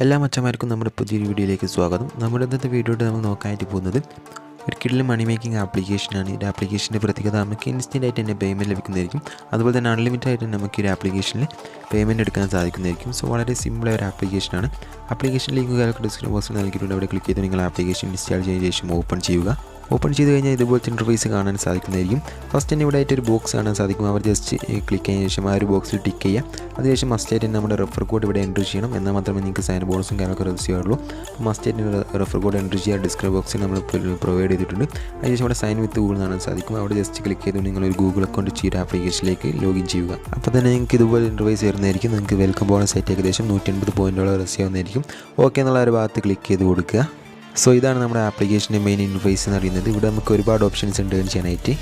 എല്ലാ മച്ചന്മാർക്കും നമ്മുടെ പുതിയൊരു വീഡിയോയിലേക്ക് സ്വാഗതം. നമ്മുടെ ഇന്നത്തെ വീഡിയോയിൽ നമ്മൾ നോക്കാനായിട്ട് പോകുന്നത് ഒരു കിഡിലും മണി മേക്കിംഗ് ആപ്ലിക്കേഷനാണ്. ഈ ആപ്ലിക്കേഷൻ്റെ പ്രത്യേകത നമുക്ക് ഇൻസ്റ്റൻ്റ് ആയിട്ട് തന്നെ പേയ്മെൻറ്റ് ലഭിക്കുന്നതായിരിക്കും. അതുപോലെ തന്നെ അൺലിമിറ്റഡ് ആയിട്ട് നമുക്ക് ഈ ഒരു ആപ്ലിക്കേഷനിൽ പേയ്മെൻറ്റ് എടുക്കാൻ സാധിക്കുന്നതായിരിക്കും. സോ വളരെ സിമ്പിളായ ഒരു ആപ്ലിക്കേഷനാണ്. ആപ്ലിക്കേഷൻ ലിങ്ക് ഡിസ്ക്രിപ്ഷൻ ബോക്സിൽ നൽകിയിട്ടുണ്ട്. അവിടെ ക്ലിക്ക് ചെയ്ത് നിങ്ങൾ ആപ്ലിക്കേഷൻ ഇൻസ്റ്റാൾ ചെയ്തതിന് ശേഷം ഓപ്പൺ ചെയ്യുക. ഓപ്പൺ ചെയ്ത് കഴിഞ്ഞാൽ ഇതുപോലത്തെ ഇൻ്റർഫേസ് കാണാൻ സാധിക്കുന്നതായിരിക്കും. ഫസ്റ്റ് തന്നെ ഇവിടെ ആയിട്ട് ഒരു ബോക്സ് കാണാൻ സാധിക്കും. അവർ ജസ്റ്റ് ക്ലിക്ക് ചെയ്തതിന് ശേഷം ആ ഒരു ബോക്സിൽ ടിക്ക് ചെയ്യുക. അതിനുശേഷം മസ്റ്റായിട്ട് നമ്മുടെ റെഫർ കോഡ് ഇവിടെ എൻ്റർ ചെയ്യണം. എന്നാൽ മാത്രമേ നിങ്ങൾക്ക് സൈൻ ബോണസും കാര്യങ്ങളൊക്കെ റിസീവ് ചെയ്യുള്ളൂ. മസ്റ്റായിട്ട് റെഫർ കോഡ് എൻ്റർ ചെയ്യുക. ഡിസ്ക്രിപ്ഷൻ ബോക്സിൽ നമ്മൾ പ്രൊവൈഡ് ചെയ്തിട്ടുണ്ട്. അതിനുശേഷം ഇവിടെ സൈൻ വിത്ത് ഗൂഗിൾ കാണാൻ സാധിക്കും. അവിടെ ജസ്റ്റ് ക്ലിക്ക് ചെയ്ത് നിങ്ങളൊരു ഗൂഗിൾ അക്കൗണ്ട് ചെയ്ത ആപ്ലിക്കേഷനിലേക്ക് ലോഗിൻ ചെയ്യുക. അപ്പോൾ തന്നെ നിങ്ങൾക്ക് ഇതുപോലെ ഇൻ്റർഫേസ് വരുന്നതായിരിക്കും. നിങ്ങൾക്ക് വെൽക്കം ബോണസ് ആയിട്ട് ഏകദേശം 180 പോയിൻറ്റോളം റിസീവ് ചെയ്യുന്നതായിരിക്കും. ഓക്കെ എന്നുള്ള ഒരു ഭാഗത്ത് ക്ലിക്ക് ചെയ്ത് കൊടുക്കുക. സോ ഇതാണ് നമ്മുടെ ആപ്ലിക്കേഷൻ്റെ മെയിൻ ഇൻ്റർഫേസ് എന്ന് പറയുന്നത്. ഇവിടെ നമുക്ക് ഒരുപാട് ഓപ്ഷൻസ് ഉണ്ട് ഏൺ ചെയ്യാനായിട്ട്.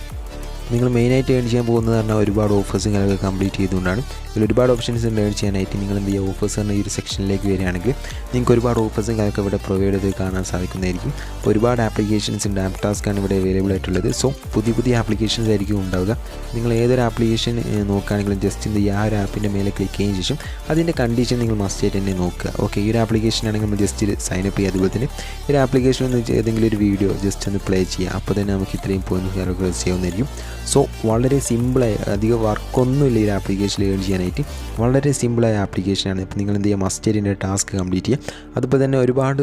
നിങ്ങൾ മെയിനായിട്ട് ഏൺ ചെയ്യാൻ പോകുന്നത് പറഞ്ഞാൽ ഒരുപാട് ഓഫേഴ്സ് ഇങ്ങനെ കംപ്ലീറ്റ് ചെയ്തുകൊണ്ടാണ്. ഇതിൽ ഒരുപാട് ഓപ്ഷൻസ് ഉണ്ട് ഏൺ ചെയ്യാനായിട്ട്. നിങ്ങൾ എന്ത് ചെയ്യുക, ഓഫേഴ്സ് പറഞ്ഞ ഈ ഒരു സെക്ഷനിലേക്ക് വരികയാണെങ്കിൽ നിങ്ങൾക്ക് ഒരുപാട് ഓഫേഴ്സും കാര്യമൊക്കെ ഇവിടെ പ്രൊവൈഡ് ചെയ്ത് കാണാൻ സാധിക്കുന്നതായിരിക്കും. അപ്പോൾ ഒരുപാട് ആപ്ലിക്കേഷൻസ് ഉണ്ട്. ആപ്പ് ടാസ്ക്കാണ് ഇവിടെ അവൈലബിൾ ആയിട്ടുള്ളത്. സോ പുതിയ ആപ്ലിക്കേഷൻസ് ആയിരിക്കും ഉണ്ടാവുക. നിങ്ങൾ ഏതൊരു ആപ്ലിക്കേഷൻ നോക്കുകയാണെങ്കിലും ജസ്റ്റ് എന്ത് ചെയ്യുക, ആ ഒരു ആപ്പിൻ്റെ മേലെ ക്ലിക്ക് ചെയ്തതിന് ശേഷം അതിൻ്റെ കണ്ടീഷൻ നിങ്ങൾ മസ്റ്റായിട്ട് തന്നെ നോക്കുക. ഓക്കെ, ഈ ഒരു ആപ്ലിക്കേഷൻ ആണെങ്കിൽ നമ്മൾ ജസ്റ്റ് സൈനപ്പ് ചെയ്യുക. അതുപോലെ തന്നെ ഈ ഒരു ആപ്ലിക്കേഷൻ എന്ന് വെച്ചാൽ ഏതെങ്കിലും ഒരു വീഡിയോ ജസ്റ്റ് ഒന്ന് പ്ലേ ചെയ്യുക. അപ്പോൾ തന്നെ നമുക്ക് ഇത്രയും പോയിൻറ്റ്സ് കാര്യമൊക്കെ ചെയ്യുന്നതായിരിക്കും. സോ വളരെ സിമ്പിളായി, അധികം വർക്കൊന്നുമില്ല ഈ ആപ്ലിക്കേഷനിൽ ഏൺ ചെയ്യാനായിട്ട്. വളരെ സിമ്പിളായ ആപ്ലിക്കേഷനാണ്. ഇപ്പോൾ നിങ്ങൾ എന്ത് ചെയ്യുക, മസ്റ്റായിട്ട് ടാസ്ക് കംപ്ലീറ്റ് ചെയ്യുക. അതുപോലെ തന്നെ ഒരുപാട്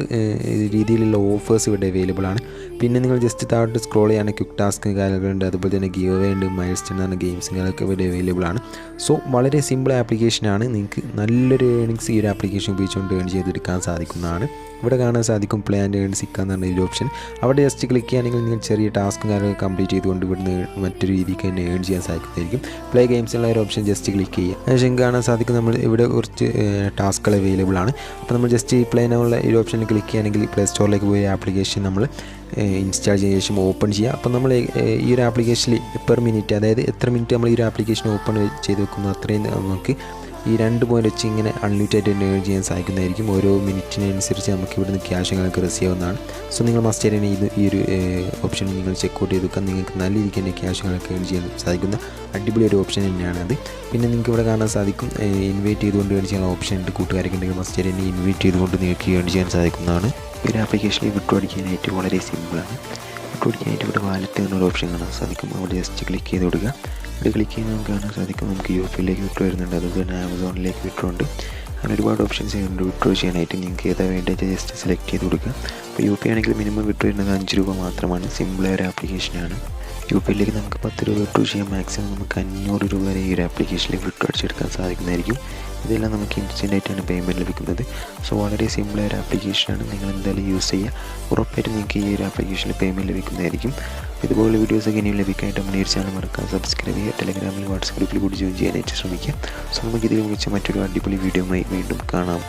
രീതിയിലുള്ള ഓഫേഴ്സ് ഇവിടെ അവൈലബിൾ ആണ്. പിന്നെ നിങ്ങൾ ജസ്റ്റ് താഴോട്ട് സ്ക്രോൾ ചെയ്യുകയാണെങ്കിൽ ക്വിക്ക് ടാസ്ക് കാര്യങ്ങളുണ്ട്. അതുപോലെ തന്നെ ഗിവ് അവേ ഉണ്ട്, മൈൽസ്റ്റോൺ എന്ന് പറഞ്ഞ ഗെയിംസും കാര്യങ്ങളൊക്കെ ഇവിടെ അവൈലബിൾ ആണ്. സോ വളരെ സിമ്പിൾ ആപ്ലിക്കേഷനാണ്. നിങ്ങൾക്ക് നല്ലൊരു ഏണിങ്സ് ഈ ഒരു ആപ്ലിക്കേഷൻ ഉപയോഗിച്ചുകൊണ്ട് ഏൺ ചെയ്തെടുക്കാൻ സാധിക്കുന്നതാണ്. ഇവിടെ കാണാൻ സാധിക്കും പ്ലേ ആൻഡ് ഏൺ സിക്ക എന്ന് പറഞ്ഞ ഒരു ഓപ്ഷൻ. അവിടെ ജസ്റ്റ് ക്ലിക്ക് ചെയ്യുകയാണെങ്കിൽ നിങ്ങൾ ചെറിയ ടാസ്കും കാര്യങ്ങളൊക്കെ കംപ്ലീറ്റ് ചെയ്തുകൊണ്ട് ഇവിടുന്ന് മറ്റൊരു രീതിക്ക് തന്നെ ഏൺ ചെയ്യാൻ സാധിക്കുന്നതായിരിക്കും. പ്ലേ ഗെയിംസ് ഉള്ള ഒരു ഓപ്ഷൻ ജസ്റ്റ് ക്ലിക്ക് ചെയ്യുക. അതിനുശേഷം കാണാൻ സാധിക്കും നമ്മൾ ഇവിടെ കുറച്ച് ടാസ്കുകൾ അവൈലബിൾ ആണ്. അപ്പോൾ നമ്മൾ ജസ്റ്റ് ഈ പ്ലേ എന്നുള്ള ഈ ഓപ്ഷനിൽ ക്ലിക്ക് ചെയ്യുകയാണെങ്കിൽ പ്ലേ സ്റ്റോറിലേക്ക് പോയി ആപ്ലിക്കേഷൻ നമ്മൾ ഇൻസ്റ്റാൾ ചെയ്ത ശേഷം ഓപ്പൺ ചെയ്യുക. അപ്പോൾ നമ്മൾ ഈ ഒരു ആപ്ലിക്കേഷനിൽ പെർ മിനിറ്റ്, അതായത് എത്ര മിനിറ്റ് നമ്മൾ ഈ ഒരു ആപ്ലിക്കേഷൻ ഓപ്പൺ ചെയ്ത് വെക്കുന്നു അത്രയും നമുക്ക് ഈ 2 പോയിൻറ്റ് വെച്ച് ഇങ്ങനെ അൺലിമിറ്റഡ് ആയിട്ട് ഏൺ ചെയ്യാൻ സാധിക്കുന്നതായിരിക്കും. ഓരോ മിനിറ്റിനനുസരിച്ച് നമുക്ക് ഇവിടുന്ന് ക്യാഷ് നിങ്ങൾക്ക് റിസീവ് ചെയ്യുന്നതാണ്. സോ നിങ്ങൾ മസ്റ്റ് തന്നെ ഈ ഒരു ഓപ്ഷൻ നിങ്ങൾ ചെക്കൗട്ട് ചെയ്ത് വെക്കാൻ. നിങ്ങൾക്ക് നല്ല രീതിക്ക് തന്നെ ക്യാഷുകളൊക്കെ ഏൺ ചെയ്യാൻ സാധിക്കുന്ന അടിപൊളി ഒരു ഓപ്ഷൻ തന്നെയാണ് അത്. പിന്നെ നിങ്ങൾക്ക് ഇവിടെ കാണാൻ സാധിക്കും ഇൻവൈറ്റ് ചെയ്തുകൊണ്ട് ഏൺ ചെയ്യാൻ ഓപ്ഷൻ ഉണ്ട്. കൂട്ടുകാരൊക്കെ ഉണ്ടെങ്കിൽ മസ്റ്റ് തന്നെ ഇൻവൈറ്റ് ചെയ്തുകൊണ്ട് നിങ്ങൾക്ക് ഏൺ ചെയ്യാൻ സാധിക്കുന്നതാണ്. ഈ ഒരു ആപ്ലിക്കേഷനിൽ വിട്ടു അടിക്കാനായിട്ട് വളരെ സിമ്പിളാണ്. വിട്ടു അടിക്കാനായിട്ട് ഇവിടെ വാലറ്റ് എന്നൊരു ഓപ്ഷൻ കാണാൻ സാധിക്കും. അവിടെ ജസ്റ്റ് ക്ലിക്ക് ചെയ്ത് കൊടുക്കുക. ഇവിടെ ക്ലിക്ക് ചെയ്യുമ്പോൾ നമുക്ക് കാണാൻ സാധിക്കും നമുക്ക് യൂപിയിലേക്ക് വിട്ടു വരുന്നുണ്ട്. അതുപോലെ തന്നെ ആമസോണിലേക്ക് വിട്ടുകൊണ്ട് അങ്ങനെ ഒരുപാട് ഓപ്ഷൻസ് ഉണ്ട് വിഡ്രോ ചെയ്യാനായിട്ട്. നിങ്ങൾക്ക് ഏതാ വേണ്ടത് ജസ്റ്റ് സെലക്ട് ചെയ്ത് കൊടുക്കുക. അപ്പോൾ യു പി ആണെങ്കിൽ മിനിമം വിഡ്രോ വരുന്നത് 5 രൂപ മാത്രമാണ്. സിമ്പിളായ ഒരു ആപ്ലിക്കേഷനാണ്. യു പിയിലേക്ക് നമുക്ക് 10 രൂപ വിഡ്രോ ചെയ്യാം. മാക്സിമം നമുക്ക് 500 രൂപ വരെ ഈ ഒരു ആപ്ലിക്കേഷനിൽ വിഡ്രോ അടിച്ചെടുക്കാൻ സാധിക്കുന്നതായിരിക്കും. ഇതെല്ലാം നമുക്ക് ഇൻസ്റ്റൻ്റ് ആയിട്ടാണ് പേയ്മെൻറ്റ് ലഭിക്കുന്നത്. സോ വളരെ സിമ്പിളായ ഒരു ആപ്ലിക്കേഷനാണ്. നിങ്ങൾ എന്തായാലും യൂസ് ചെയ്യുക. ഉറപ്പായിട്ടും നിങ്ങൾക്ക് ഈ ഒരു ആപ്ലിക്കേഷനിൽ പേയ്മെൻറ്റ് ലഭിക്കുന്നതായിരിക്കും. ഇതുപോലുള്ള വീഡിയോസൊക്കെ ഇനിയും ലഭിക്കാനായിട്ട് നമ്മുടെ ഈ ചാനൽ മറക്കാൻ സബ്സ്ക്രൈബ് ചെയ്യുക. ടെലഗ്രാമിൽ വാട്സ്ആപ്പ് ഗ്രൂപ്പിൽ കൂടി ജോയിൻ ചെയ്യാനായിട്ട് ശ്രമിക്കുക. സോ നമുക്ക് ഇതിൽ മികച്ച മറ്റൊരു അടിപൊളി വീഡിയോയുമായി വീണ്ടും കാണാം.